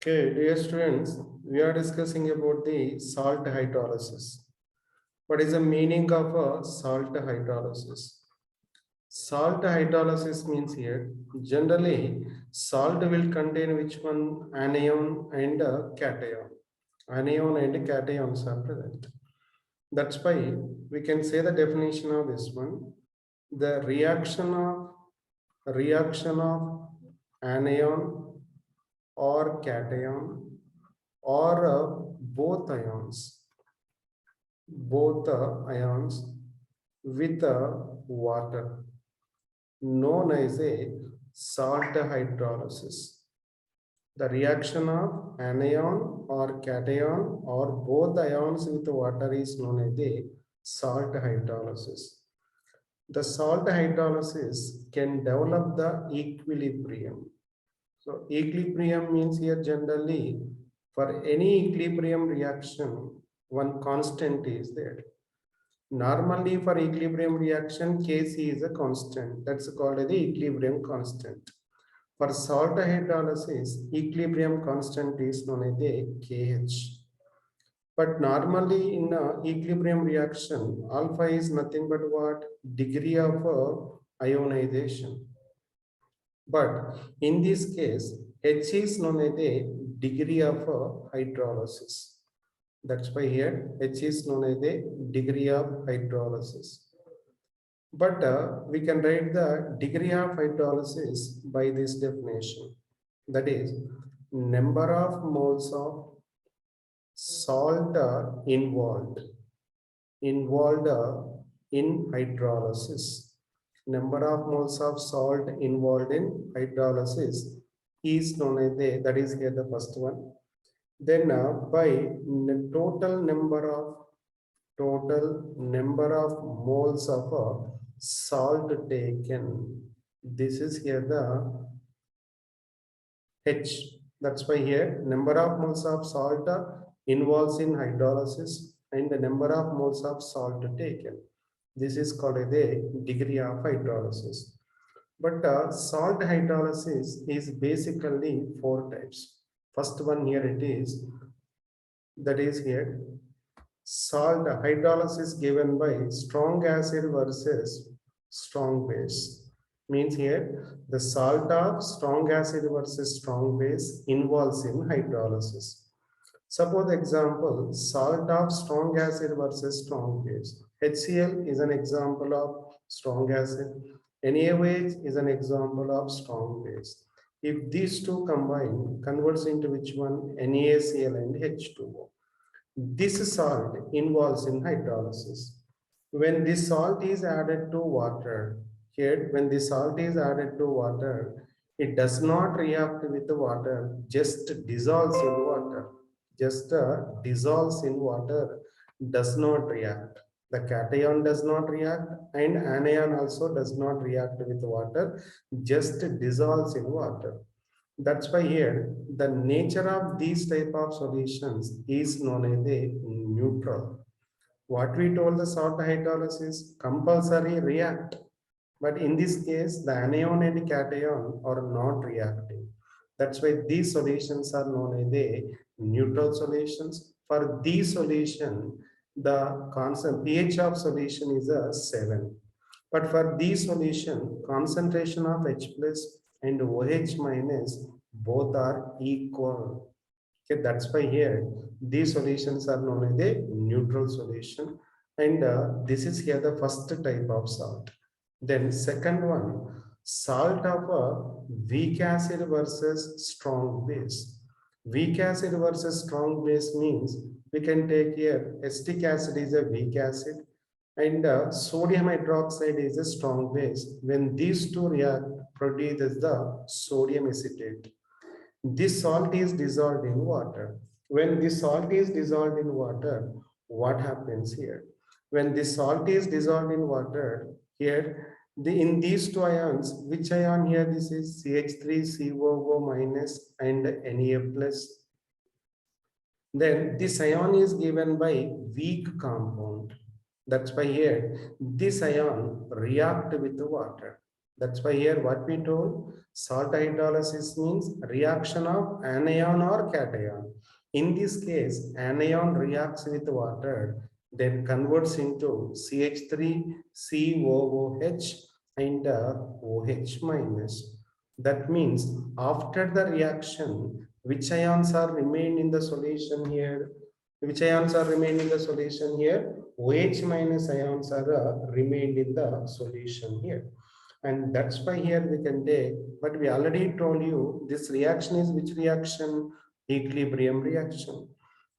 Okay, dear students, we are discussing about the salt hydrolysis. What is the meaning of a salt hydrolysis? Salt hydrolysis means here, generally, salt will contain which one? Anion and a cation. Anion and cations are present. That's why we can say the definition of this one. The reaction of anion or cation or both ions with water known as a salt hydrolysis. The reaction of anion or cation or both ions with water is known as a salt hydrolysis. The salt hydrolysis can develop the equilibrium. So equilibrium means here generally for any equilibrium reaction, one constant is there. Normally for equilibrium reaction, Kc is a constant. That's called the equilibrium constant. For salt hydrolysis, equilibrium constant is known as the Kh. But normally in equilibrium reaction, alpha is nothing but what? Degree of ionization. But in this case, H is known as the degree of hydrolysis. That's why here H is known as the degree of hydrolysis. But we can write the degree of hydrolysis by this definition. That is, number of moles of salt involved in hydrolysis. Number of moles of salt involved in hydrolysis is known as that is here the first one. Then by total number of moles of salt taken. This is here the H. That's why here number of moles of salt involves in hydrolysis and the number of moles of salt taken. This is called the degree of hydrolysis. But salt hydrolysis is basically four types. First one here it is, that is here, salt hydrolysis given by strong acid versus strong base. Means here, the salt of strong acid versus strong base involves in hydrolysis. Suppose example, salt of strong acid versus strong base. HCl is an example of strong acid. NaOH is an example of strong base. If these two combine, converts into which one? NaCl and H2O. This salt involves in hydrolysis. When this salt is added to water, here when the salt is added to water, it does not react with the water, just dissolves in water. Just dissolves in water, does not react. The cation does not react and anion also does not react with water, just dissolves in water. That's why here the nature of these type of solutions is known as a neutral. What we told the salt hydrolysis compulsory react, but in this case the anion and cation are not reacting. That's why these solutions are known as the neutral solutions. For these solution, the constant pH of solution is a 7. But for these solution, concentration of H plus and OH minus both are equal. Okay, that's why here these solutions are known as a neutral solution, and this is here the first type of salt. Then second one, salt of a weak acid versus strong base. Weak acid versus strong base means we can take here acetic acid is a weak acid and sodium hydroxide is a strong base. When these two react, produces the sodium acetate. This salt is dissolved in water. When this salt is dissolved in water, what happens here? When this salt is dissolved in water, here in these two ions, which ion here? This is CH3COO minus and Na plus. Then this ion is given by weak compound. That's why here this ion react with the water. That's why here what we told, salt hydrolysis means reaction of anion or cation. In this case, anion reacts with water, then converts into CH3, COOH and OH minus. That means after the reaction, which ions are remain in the solution here? Which ions are remain in the solution here? OH minus ions are remained in the solution here. And that's why here we can take, but we already told you this reaction is which reaction? Equilibrium reaction.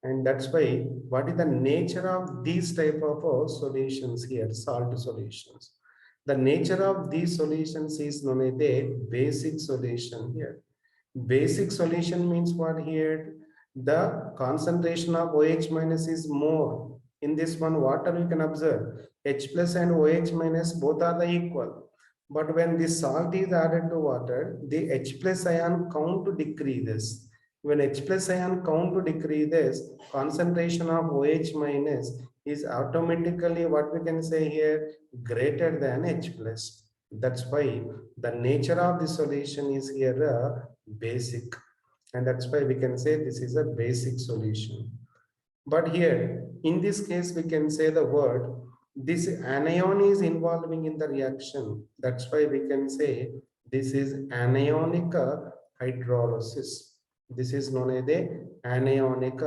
And that's why what is the nature of these type of solutions here, salt solutions? The nature of these solutions is known as a basic solution here. Basic solution means what here? The concentration of OH minus is more. In this one, water you can observe H plus and OH minus both are the equal. But when this salt is added to water, the H plus ion count decreases. When H plus ion count decreases, concentration of OH minus is automatically what we can say here greater than H plus. That's why the nature of the solution is here basic, and that's why we can say this is a basic solution. But here in this case we can say the word this anion is involving in the reaction, that's why we can say this is anionic hydrolysis. This is known as the anionic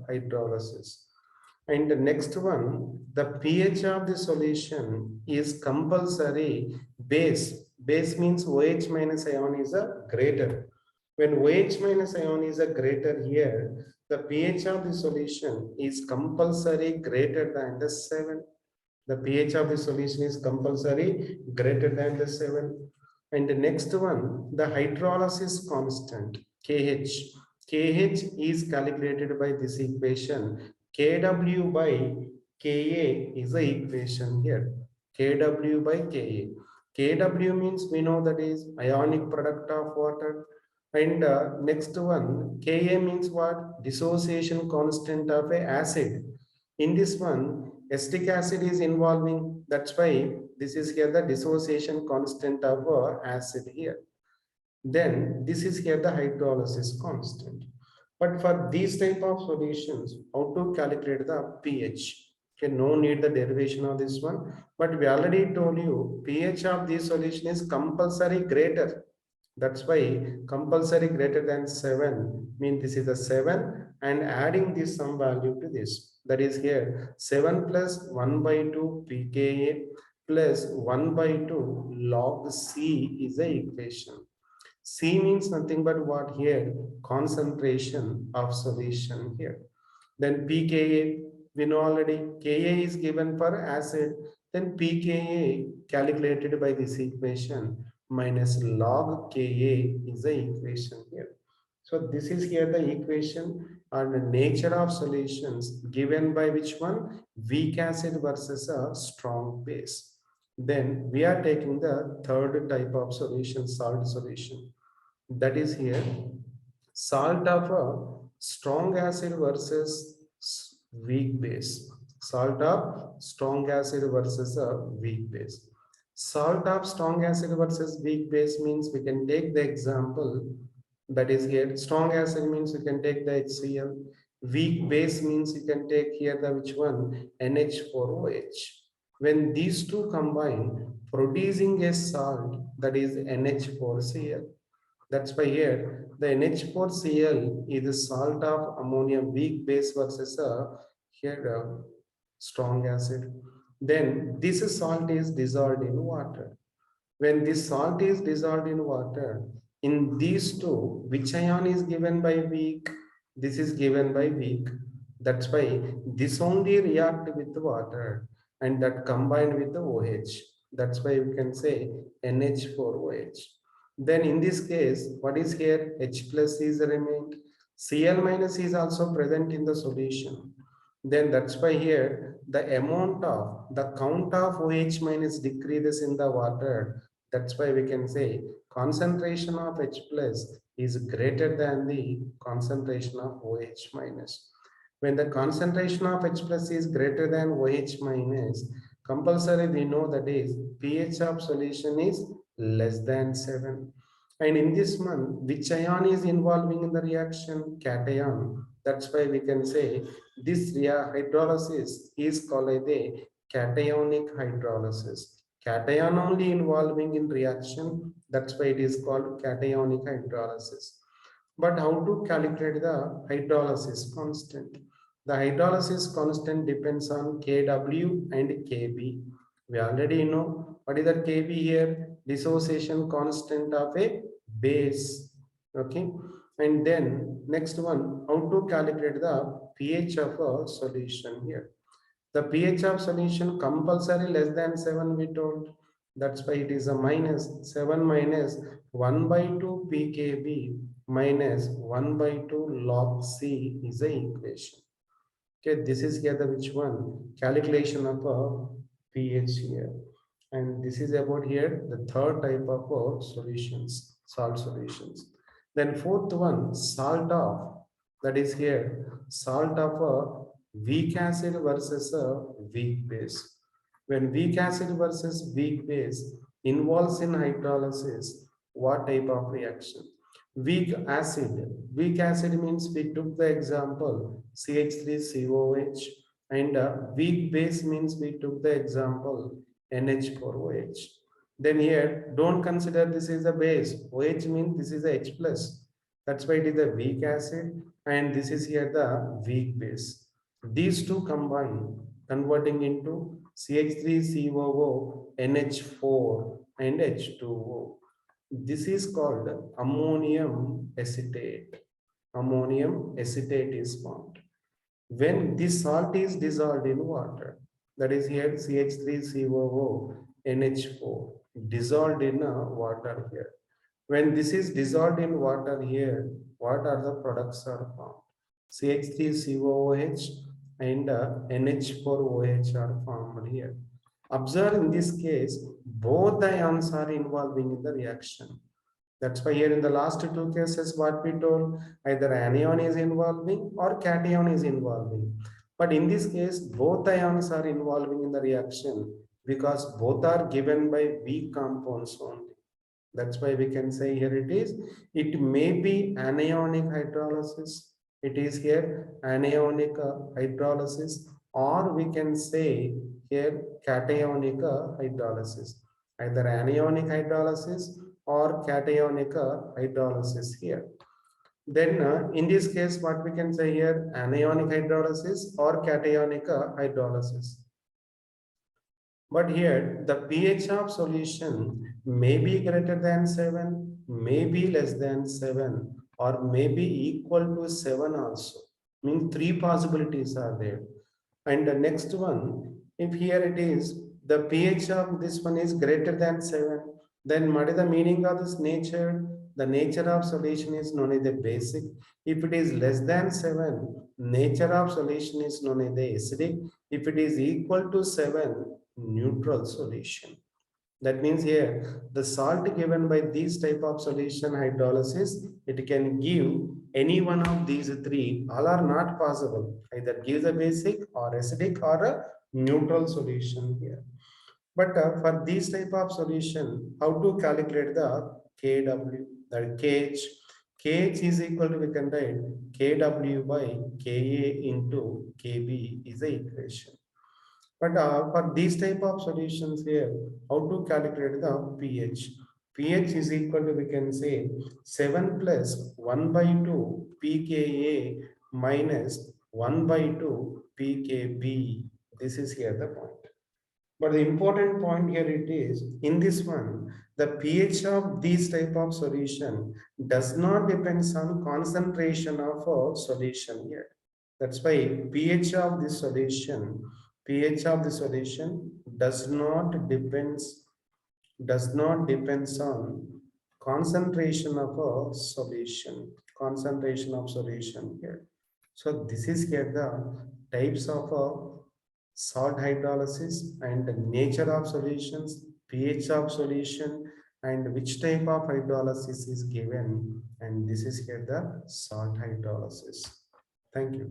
hydrolysis. And the next one, the pH of the solution is compulsory base. Base means OH minus ion is a greater. When OH minus ion is a greater here, the pH of the solution is compulsory greater than the 7. The pH of the solution is compulsory greater than the 7. And the next one, the hydrolysis constant, KH. KH is calculated by this equation. Kw by Ka is the equation here. Kw by Ka. Kw means we know that is ionic product of water. And next one, Ka means what? Dissociation constant of a acid. In this one, acetic acid is involving. That's why this is here the dissociation constant of acid here. Then this is here the hydrolysis constant. But for these type of solutions, how to calculate the pH? Okay, no need the derivation of this one. But we already told you pH of this solution is compulsory greater. That's why compulsory greater than 7 means this is a 7 and adding this some value to this. That is here 7 plus 1 by 2 pKa plus 1 by 2 log C is the equation. C means nothing but what here? Concentration of solution here. Then pKa, we know already Ka is given for acid. Then pKa calculated by this equation minus log Ka is the equation here. So this is here the equation and the nature of solutions given by which one? Weak acid versus a strong base. Then we are taking the third type of solution, salt solution. That is here salt of a strong acid versus weak base. Salt of strong acid versus a weak base. Salt of strong acid versus weak base means we can take the example that is here. Strong acid means you can take the HCl. Weak base means you can take here the which one? NH4OH. When these two combine, producing a salt that is NH4Cl. That's why here the NH4Cl is the salt of ammonium weak base versus a here strong acid. Then this salt is dissolved in water. When this salt is dissolved in water, in these two, which ion is given by weak? This is given by weak. That's why this only react with water and that combined with the OH. That's why we can say NH4OH. Then in this case, what is here? H plus is remained. Cl minus is also present in the solution. Then that's why here the amount of the count of OH minus decreases in the water. That's why we can say concentration of H plus is greater than the concentration of OH minus. When the concentration of H plus is greater than OH minus, compulsory we know that is pH of solution is less than 7. And in this one, which ion is involving in the reaction? Cation. That's why we can say this hydrolysis is called a cationic hydrolysis. Cation only involving in reaction. That's why it is called cationic hydrolysis. But how to calculate the hydrolysis constant? The hydrolysis constant depends on Kw and Kb. We already know what is the Kb here? Dissociation constant of a base. Okay. And then next one, how to calculate the pH of a solution here. The pH of solution compulsory less than 7 we told. That's why it is a minus 7 minus 1 by 2 pKb minus 1 by 2 log C is the equation. Okay, this is here the which one? Calculation of a pH here. And this is about here the third type of solutions, salt solutions. Then fourth one, salt of, that is here, salt of a weak acid versus a weak base. When weak acid versus weak base involves in hydrolysis, what type of reaction? Weak acid. Weak acid means we took the example CH3COH, and weak base means we took the example NH4OH. Then here, don't consider this is a base. OH means this is a H plus. That's why it is a weak acid, and this is here the weak base. These two combine, converting into CH3COO, NH4, and H2O. This is called ammonium acetate. Ammonium acetate is formed. When this salt is dissolved in water, that is here CH3COO, NH4, dissolved in water here. When this is dissolved in water here, what are the products are formed? CH3COOH and NH4OH are formed here. Observe in this case, both the ions are involving in the reaction. That's why here in the last two cases, what we told, either anion is involving or cation is involving. But in this case, both ions are involving in the reaction because both are given by weak compounds only. That's why we can say here it is. It may be anionic hydrolysis. It is here anionic hydrolysis, or we can say here cationic hydrolysis. Either anionic hydrolysis or cationic hydrolysis here. Then in this case, what we can say here, anionic hydrolysis or cationic hydrolysis. But here, the pH of solution may be greater than 7, may be less than 7, or may be equal to 7 also. Means three possibilities are there. And the next one, if here it is, the pH of this one is greater than 7, then what is the meaning of this nature? The nature of solution is known as the basic. If it is less than 7, nature of solution is known as the acidic. If it is equal to 7, neutral solution. That means here the salt given by these type of solution hydrolysis, it can give any one of these three. All are not possible. Either gives a basic or acidic or a neutral solution here. But for these type of solution, how to calculate the Kw, that KH. KH is equal to, we can write Kw by Ka into Kb is the equation. But for these type of solutions here, how to calculate the pH? pH is equal to, we can say 7 plus 1 by 2 pKa minus 1 by 2 pKb. This is here the point. But the important point here it is, in this one, the pH of these type of solution does not depend on concentration of a solution here. That's why pH of the solution, pH of the solution does not depends on concentration of a solution, concentration of solution here. So this is here the types of salt hydrolysis and the nature of solutions, pH of solution, and which type of hydrolysis is given. And this is here the salt hydrolysis. Thank you.